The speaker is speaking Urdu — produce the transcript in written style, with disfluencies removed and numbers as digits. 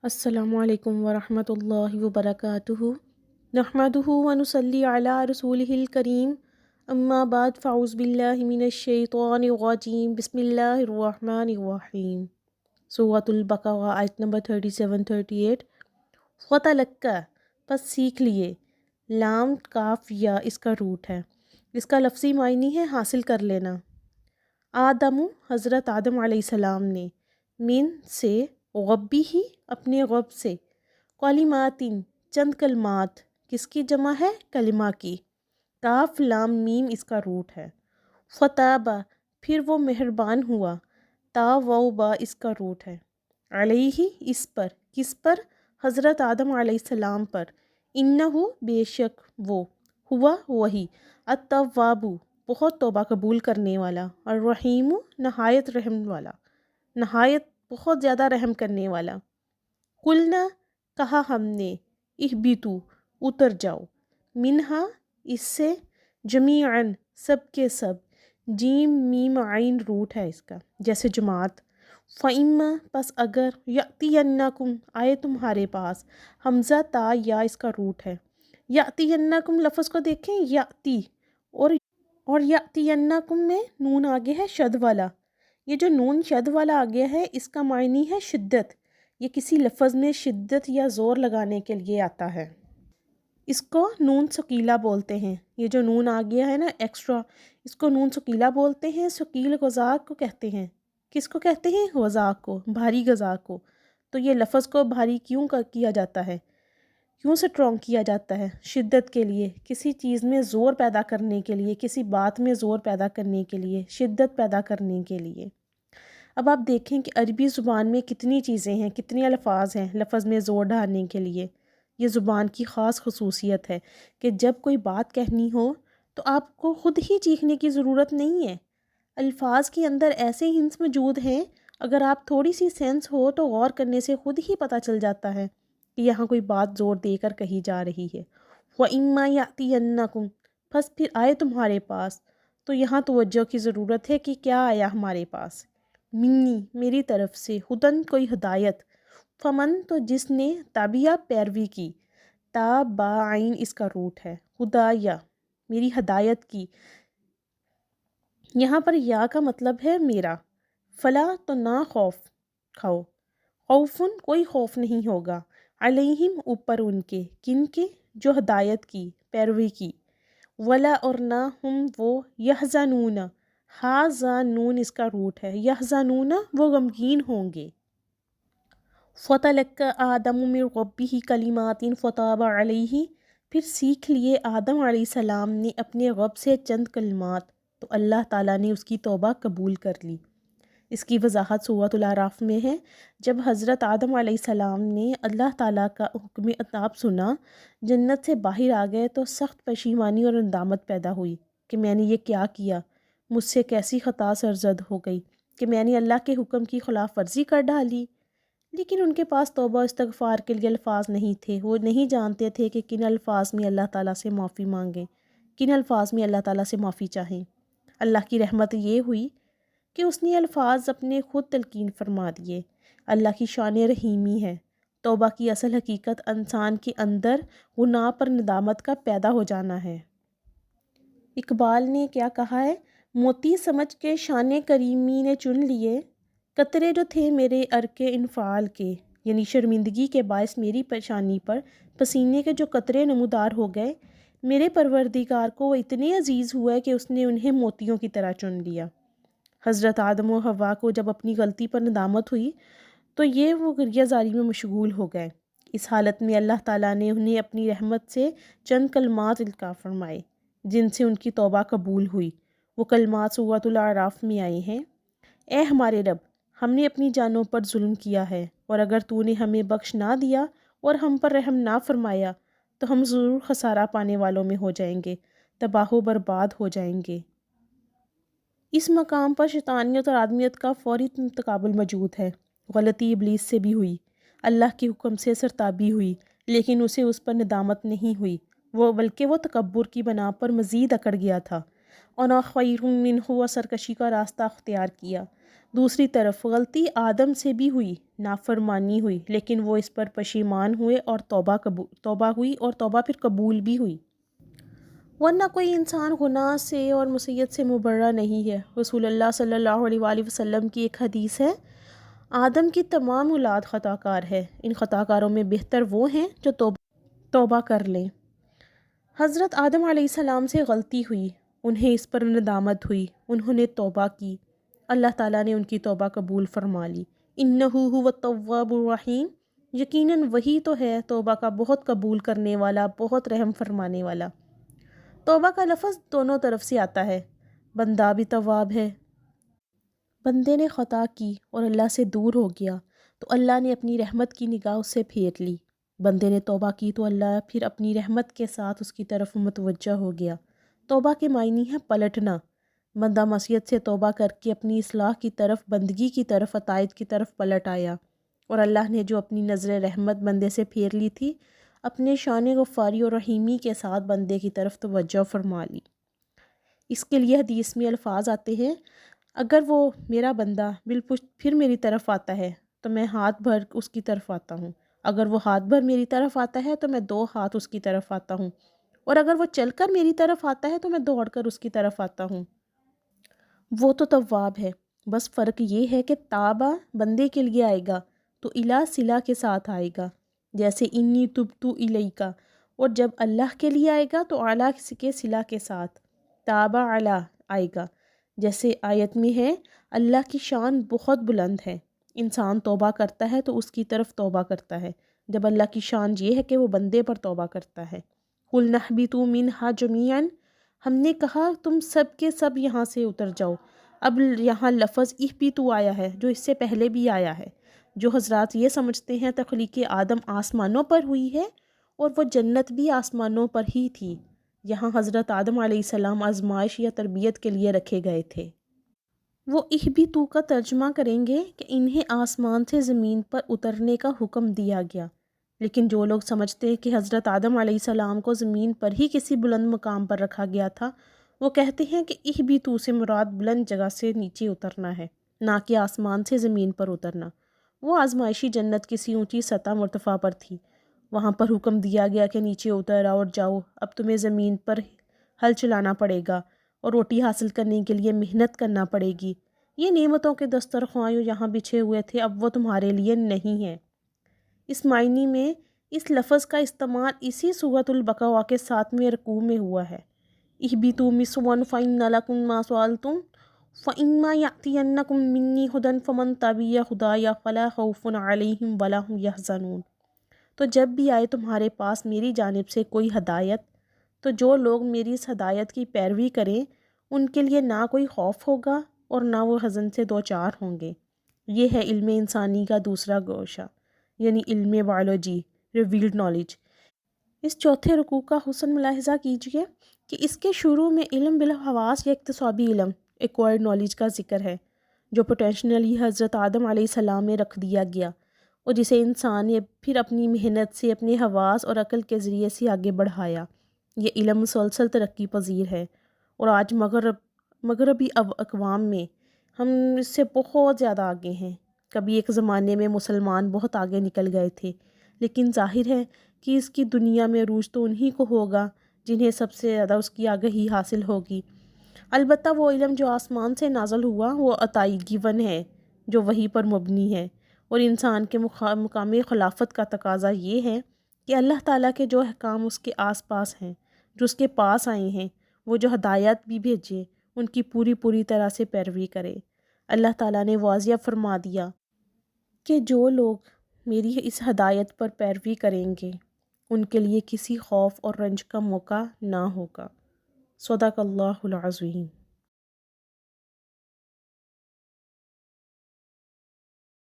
السلام علیکم ورحمۃ اللہ وبرکاتہ نحمدہ ونصلی علی رسولہ الکریم اما بعد فاعوذ باللہ من الشیطان الرجیم بسم اللہ الرحمن الرحیم سورۃ البقرہ آیت نمبر 37-38 فتلقّى پس سیکھ لیے لام کاف یا اس کا روٹ ہے، اس کا لفظی معنی ہے حاصل کر لینا۔ آدم حضرت آدم علیہ السلام نے من سے ربی ہی اپنے رب سے کلمات چند کلمات کس کی جمع ہے؟ کلمہ کی۔ کاف لام میم اس کا روٹ ہے۔ فتابہ پھر وہ مہربان ہوا، تا واو با اس کا روٹ ہے۔ علیہ اس پر، کس پر؟ حضرت آدم علیہ السلام پر۔ انہو بے شک وہ، ہوا وہی، التواب بہت توبہ قبول کرنے والا، الرحیم نہایت رحم والا، نہایت بہت زیادہ رحم کرنے والا۔ قلنا کہا ہم نے، اہبتو اتر جاؤ، منہا اس سے، جمیعاً سب کے سب، جیم میم عین روٹ ہے اس کا جیسے جماعت۔ فَإِمَّا پس اگر، یأتینکم آئے تمہارے پاس، حمزہ تا یا اس کا روٹ ہے۔ یأتینکم لفظ کو دیکھیں، یأتی اور یأتینکم میں نون آگے ہے شد والا۔ یہ جو نون شد والا آگے ہے اس کا معنی ہے شدت، یہ کسی لفظ میں شدت یا زور لگانے کے لیے آتا ہے، اس کو نون ثقیلہ بولتے ہیں۔ یہ جو نون آ گیا ہے نا ایکسٹرا، اس کو نون ثقیلہ بولتے ہیں۔ ثقیل غذا کو کہتے ہیں، کس کو کہتے ہیں؟ غذا کو، بھاری غذا کو۔ تو یہ لفظ کو بھاری کیوں کیا جاتا ہے، کیوں سٹرونگ کیا جاتا ہے؟ شدت کے لیے، کسی چیز میں زور پیدا کرنے کے لیے، کسی بات میں زور پیدا کرنے کے لیے، شدت پیدا کرنے کے لیے۔ اب آپ دیکھیں کہ عربی زبان میں کتنی چیزیں ہیں، کتنے الفاظ ہیں لفظ میں زور ڈالنے کے لیے۔ یہ زبان کی خاص خصوصیت ہے کہ جب کوئی بات کہنی ہو تو آپ کو خود ہی چیخنے کی ضرورت نہیں ہے، الفاظ کے اندر ایسے ہنٹس موجود ہیں، اگر آپ تھوڑی سی سینس ہو تو غور کرنے سے خود ہی پتہ چل جاتا ہے کہ یہاں کوئی بات زور دے کر کہی جا رہی ہے۔ وَإِمَّا يَأْتِيَنَّكُمْ پس پھر آئے تمہارے پاس، تو یہاں توجہ کی ضرورت ہے کہ کیا آیا ہمارے پاس؟ منی میری طرف سے، ہدن کوئی ہدایت، فمن تو جس نے، تابعہ پیروی کی، تابعین اس کا روٹ ہے، ہدایہ میری ہدایت کی، یہاں پر یا کا مطلب ہے میرا۔ فلا تو نہ خوف کھاؤ، خوفن کوئی خوف نہیں ہوگا، علیہم اوپر ان کے، کن کے؟ جو ہدایت کی، پیروی کی، ولا اور نہ ہم وہ، یحزنون حازانون اس کا روٹ ہے، یحزنون وہ غمگین ہوں گے۔ فَتَلَقَّى آدَمُ مِن رَبِّهِ کلمات فَتَابَ عَلَيْهِ پھر سیکھ لیے آدم علیہ السلام نے اپنے رب سے چند کلمات، تو اللہ تعالیٰ نے اس کی توبہ قبول کر لی۔ اس کی وضاحت سورۃ الاعراف میں ہے، جب حضرت آدم علیہ السلام نے اللہ تعالیٰ کا حکم عطاب سنا، جنت سے باہر آ گئے تو سخت پشیمانی اور ندامت پیدا ہوئی کہ میں نے یہ کیا کیا، مجھ سے کیسی خطا سرزد ہو گئی کہ میں نے اللہ کے حکم کی خلاف ورزی کر ڈالی۔ لیکن ان کے پاس توبہ و استغفار کے لیے الفاظ نہیں تھے، وہ نہیں جانتے تھے کہ کن الفاظ میں اللہ تعالیٰ سے معافی مانگیں، کن الفاظ میں اللہ تعالیٰ سے معافی چاہیں۔ اللہ کی رحمت یہ ہوئی کہ اس نے الفاظ اپنے خود تلقین فرما دیے۔ اللہ کی شان رحیمی ہے۔ توبہ کی اصل حقیقت انسان کے اندر گناہ پر ندامت کا پیدا ہو جانا ہے۔ اقبال نے کیا کہا ہے؟ موتی سمجھ کے شان کریمی نے چن لیے، قطرے جو تھے میرے عرق انفعال کے، یعنی شرمندگی کے باعث میری پریشانی پر پسینے کے جو قطرے نمودار ہو گئے، میرے پروردگار کو وہ اتنے عزیز ہوا کہ اس نے انہیں موتیوں کی طرح چن لیا۔ حضرت آدم و حوا کو جب اپنی غلطی پر ندامت ہوئی تو یہ وہ گریہ زاری میں مشغول ہو گئے۔ اس حالت میں اللہ تعالیٰ نے انہیں اپنی رحمت سے چند کلمات القاء فرمائے جن سے ان کی توبہ قبول ہوئی۔ وہ کلمات سورۃ الاعراف میں آئے ہیں، اے ہمارے رب، ہم نے اپنی جانوں پر ظلم کیا ہے، اور اگر تو نے ہمیں بخش نہ دیا اور ہم پر رحم نہ فرمایا تو ہم ضرور خسارہ پانے والوں میں ہو جائیں گے، تباہ و برباد ہو جائیں گے۔ اس مقام پر شیطانیت اور آدمیت کا فوری تقابل موجود ہے۔ غلطی ابلیس سے بھی ہوئی، اللہ کے حکم سے سرتابی ہوئی، لیکن اسے اس پر ندامت نہیں ہوئی، بلکہ وہ تکبر کی بنا پر مزید اکڑ گیا تھا، انا خیر منہ و سرکشی کا راستہ اختیار کیا۔ دوسری طرف غلطی آدم سے بھی ہوئی، نافرمانی ہوئی، لیکن وہ اس پر پشیمان ہوئے اور توبہ ہوئی اور توبہ پھر قبول بھی ہوئی، ورنہ کوئی انسان گناہ سے اور معصیت سے مبرہ نہیں ہے۔ رسول اللہ صلی اللہ علیہ وآلہ وسلم کی ایک حدیث ہے، آدم کی تمام اولاد خطا کار ہے، ان خطا کاروں میں بہتر وہ ہیں جو توبہ کر لیں۔ حضرت آدم علیہ السلام سے غلطی ہوئی، انہیں اس پر ندامت ہوئی، انہوں نے توبہ کی، اللہ تعالیٰ نے ان کی توبہ قبول فرما لی۔ انہ هو التواب الرحیم، یقیناً وہی تو ہے توبہ کا بہت قبول کرنے والا، بہت رحم فرمانے والا۔ توبہ کا لفظ دونوں طرف سے آتا ہے، بندہ بھی تواب ہے۔ بندے نے خطا کی اور اللہ سے دور ہو گیا تو اللہ نے اپنی رحمت کی نگاہ اس سے پھیر لی، بندے نے توبہ کی تو اللہ پھر اپنی رحمت کے ساتھ اس کی طرف متوجہ ہو گیا۔ توبہ کے معنی ہے پلٹنا، بندہ معصیت سے توبہ کر کے اپنی اصلاح کی طرف، بندگی کی طرف، عطائیت کی طرف پلٹ آیا، اور اللہ نے جو اپنی نظر رحمت بندے سے پھیر لی تھی، اپنے شان غفاری اور رحیمی کے ساتھ بندے کی طرف توجہ فرما لی۔ اس کے لیے حدیث میں الفاظ آتے ہیں، اگر وہ میرا بندہ بالپشت پھر میری طرف آتا ہے تو میں ہاتھ بھر اس کی طرف آتا ہوں، اگر وہ ہاتھ بھر میری طرف آتا ہے تو میں 2 ہاتھ اس کی طرف آتا ہوں، اور اگر وہ چل کر میری طرف آتا ہے تو میں دوڑ کر اس کی طرف آتا ہوں۔ وہ تو تواب ہے، بس فرق یہ ہے کہ تابہ بندے کے لیے آئے گا تو الا صلہ کے ساتھ آئے گا، جیسے انی تبتو الیکا، اور جب اللہ کے لیے آئے گا تو اعلیٰ کے صلہ کے ساتھ تابہ اعلیٰ آئے گا، جیسے آیت میں ہے اللہ کی شان بہت بلند ہے، انسان توبہ کرتا ہے تو اس کی طرف توبہ کرتا ہے، جب اللہ کی شان یہ ہے کہ وہ بندے پر توبہ کرتا ہے۔ قُلْ نَهْبِطُوا مِنْهَا جَمِيعًا، ہم نے کہا تم سب کے سب یہاں سے اتر جاؤ۔ اب یہاں لفظ اہبطوا آیا ہے جو اس سے پہلے بھی آیا ہے۔ جو حضرات یہ سمجھتے ہیں تخلیق آدم آسمانوں پر ہوئی ہے اور وہ جنت بھی آسمانوں پر ہی تھی، یہاں حضرت آدم علیہ السلام آزمائش یا تربیت کے لیے رکھے گئے تھے۔ وہ اہبطوا کا ترجمہ کریں گے کہ انہیں آسمان سے زمین پر اترنے کا حکم دیا گیا، لیکن جو لوگ سمجھتے ہیں کہ حضرت آدم علیہ السلام کو زمین پر ہی کسی بلند مقام پر رکھا گیا تھا، وہ کہتے ہیں کہ اہبطوا سے مراد بلند جگہ سے نیچے اترنا ہے، نہ کہ آسمان سے زمین پر اترنا۔ وہ آزمائشی جنت کسی اونچی سطح مرتفع پر تھی، وہاں پر حکم دیا گیا کہ نیچے اتر آؤ اور جاؤ، اب تمہیں زمین پر ہل چلانا پڑے گا اور روٹی حاصل کرنے کے لیے محنت کرنا پڑے گی۔ یہ نعمتوں کے دسترخوان یہاں بچھے ہوئے تھے، اب وہ تمہارے لیے نہیں ہیں۔ اس معنی میں اس لفظ کا استعمال اسی سورۃ البقرہ کے 7ویں رکوع میں ہوا ہے، اہبطوا مصرا فإن لكم ما سألتم فإما يأتينكم مني هدى فمن تبع هداي فلا خوف عليهم ولا هم يحزنون۔ تو جب بھی آئے تمہارے پاس میری جانب سے کوئی ہدایت، تو جو لوگ میری اس ہدایت کی پیروی کریں ان کے لیے نہ کوئی خوف ہوگا اور نہ وہ حزن سے دوچار ہوں گے۔ یہ ہے علم انسانی کا دوسرا گوشہ، یعنی علم بائیولوجی، ریویلڈ نالج۔ اس چوتھے رکوع کا حسن ملاحظہ کیجئے کہ اس کے شروع میں علم بالحواس یا اکتسابی علم، ایکوائرڈ نالج کا ذکر ہے، جو پوٹینشنلی حضرت آدم علیہ السلام میں رکھ دیا گیا اور جسے انسان نے پھر اپنی محنت سے، اپنے حواس اور عقل کے ذریعے سے آگے بڑھایا۔ یہ علم مسلسل ترقی پذیر ہے اور آج مغربی اقوام میں ہم اس سے بہت زیادہ آگے ہیں۔ کبھی ایک زمانے میں مسلمان بہت آگے نکل گئے تھے، لیکن ظاہر ہے کہ اس کی دنیا میں عروج تو انہی کو ہوگا جنہیں سب سے زیادہ اس کی آگہی حاصل ہوگی۔ البتہ وہ علم جو آسمان سے نازل ہوا وہ عطائی گیون ہے، جو وحی پر مبنی ہے، اور انسان کے مقام خلافت کا تقاضا یہ ہے کہ اللہ تعالیٰ کے جو احکام اس کے آس پاس ہیں، جو اس کے پاس آئے ہیں، وہ جو ہدایات بھی بھیجے، ان کی پوری طرح سے پیروی کرے۔ اللہ تعالیٰ نے واضح فرما دیا کہ جو لوگ میری اس ہدایت پر پیروی کریں گے ان کے لیے کسی خوف اور رنج کا موقع نہ ہوگا۔ صدق اللہ العظیم۔